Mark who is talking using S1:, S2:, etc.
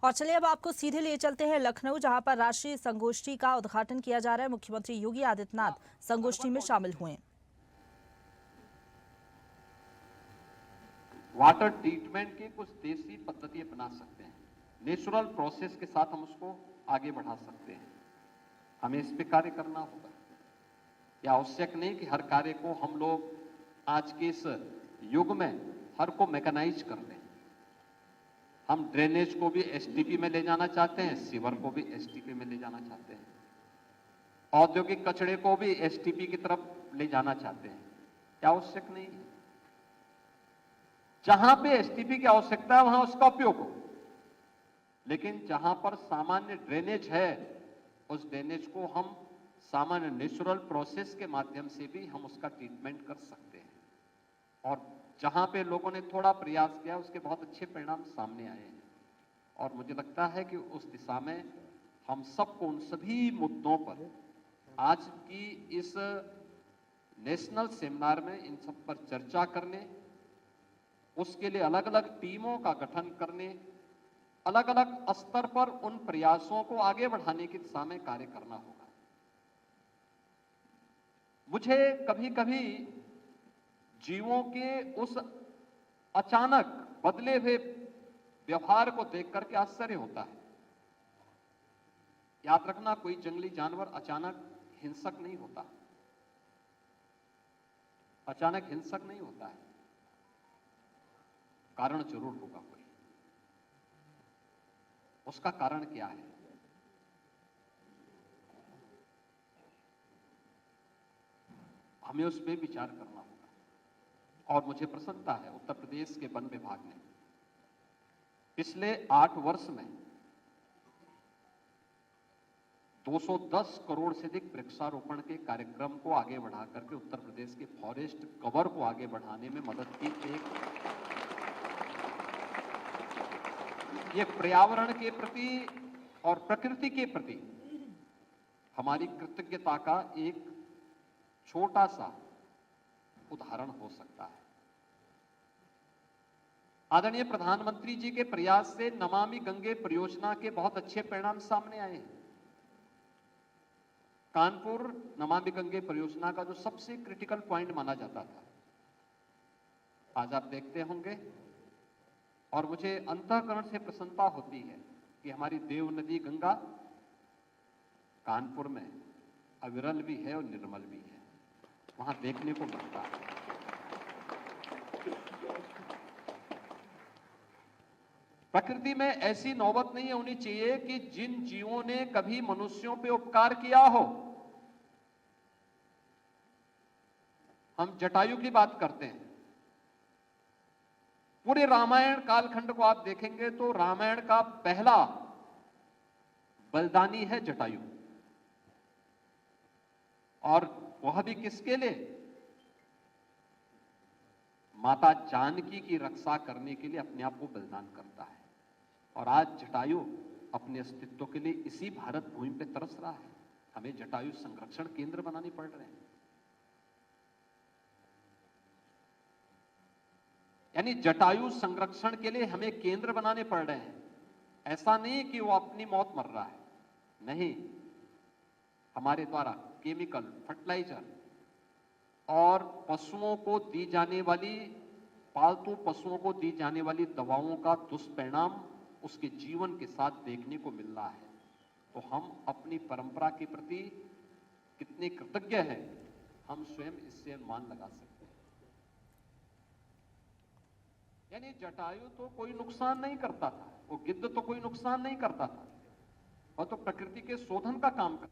S1: और चलिए अब आपको सीधे लिए चलते हैं लखनऊ, जहां पर राष्ट्रीय संगोष्ठी का उद्घाटन किया जा रहा है। मुख्यमंत्री योगी आदित्यनाथ संगोष्ठी में शामिल हुए।
S2: वाटर ट्रीटमेंट की कुछ देसी पद्धति अपना सकते हैं, नेचुरल प्रोसेस के साथ हम उसको आगे बढ़ा सकते हैं। हमें इस पे कार्य करना होगा। यह आवश्यक नहीं कि हर कार्य को हम लोग आज के इस युग में हर को मैकेनाइज कर दें। हम ड्रेनेज को भी एसटीपी में ले जाना चाहते हैं, सीवर को भी एसटीपी में ले जाना चाहते हैं, औद्योगिक कचरे को भी एसटीपी की तरफ ले जाना चाहते हैं। क्या आवश्यक नहीं है। जहां पे एसटीपी की आवश्यकता है वहां उसका उपयोग हो, लेकिन जहां पर सामान्य ड्रेनेज है उस ड्रेनेज को हम सामान्य नेचुरल प्रोसेस के माध्यम से भी हम उसका ट्रीटमेंट कर सकते हैं। और जहां पे लोगों ने थोड़ा प्रयास किया उसके बहुत अच्छे परिणाम सामने आए हैं। और मुझे लगता है कि उस दिशा में हम सबको उन सभी मुद्दों पर आज की इस नेशनल सेमिनार में इन सब पर चर्चा करने, उसके लिए अलग अलग टीमों का गठन करने, अलग अलग स्तर पर उन प्रयासों को आगे बढ़ाने की दिशा में कार्य करना होगा। मुझे कभी कभी जीवों के उस अचानक बदले हुए व्यवहार को देख करके आश्चर्य होता है। याद रखना, कोई जंगली जानवर अचानक हिंसक नहीं होता, अचानक हिंसक नहीं होता है, कारण जरूर होगा कोई। उसका कारण क्या है? हमें उस पर विचार करना होगा। और मुझे प्रसन्नता है उत्तर प्रदेश के वन विभाग ने पिछले 8 वर्ष में 210 करोड़ से अधिक वृक्षारोपण के कार्यक्रम को आगे बढ़ा करके उत्तर प्रदेश के फॉरेस्ट कवर को आगे बढ़ाने में मदद की। ये पर्यावरण के प्रति और प्रकृति के प्रति हमारी कृतज्ञता का एक छोटा सा उदाहरण हो सकता है। आदरणीय प्रधानमंत्री जी के प्रयास से नमामि गंगे परियोजना के बहुत अच्छे परिणाम सामने आए हैं। कानपुर नमामि गंगे परियोजना का जो सबसे क्रिटिकल पॉइंट माना जाता था, आज आप देखते होंगे और मुझे अंतःकरण से प्रसन्नता होती है कि हमारी देव नदी गंगा कानपुर में अविरल भी है और निर्मल भी है, वहां देखने को मिलता है। प्रकृति में ऐसी नौबत नहीं होनी चाहिए कि जिन जीवों ने कभी मनुष्यों पे उपकार किया हो, हम जटायु की बात करते हैं। पूरे रामायण कालखंड को आप देखेंगे तो रामायण का पहला बलिदानी है जटायु, और वह भी किसके लिए? माता जानकी की रक्षा करने के लिए अपने आप को बलिदान करता है। और आज जटायु अपने अस्तित्व के लिए इसी भारत भूमि पे तरस रहा है। हमें जटायु संरक्षण केंद्र बनाने पड़ रहे हैं। यानी जटायु संरक्षण के लिए हमें केंद्र बनाने पड़ रहे हैं। ऐसा नहीं कि वो अपनी मौत मर रहा है, नहीं, हमारे द्वारा केमिकल, फर्टिलाइजर और पशुओं को दी जाने वाली, पालतू पशुओं को दी जाने वाली दवाओं का दुष्परिणाम उसके जीवन के साथ देखने को मिल रहा है। तो हम अपनी परंपरा के प्रति कितने कृतज्ञ हैं, हम स्वयं इससे अनुमान लगा सकते हैं। यानी जटायु तो कोई नुकसान नहीं करता था, वो गिद्ध तो कोई नुकसान नहीं करता था, वह तो प्रकृति के शोधन का काम करता था।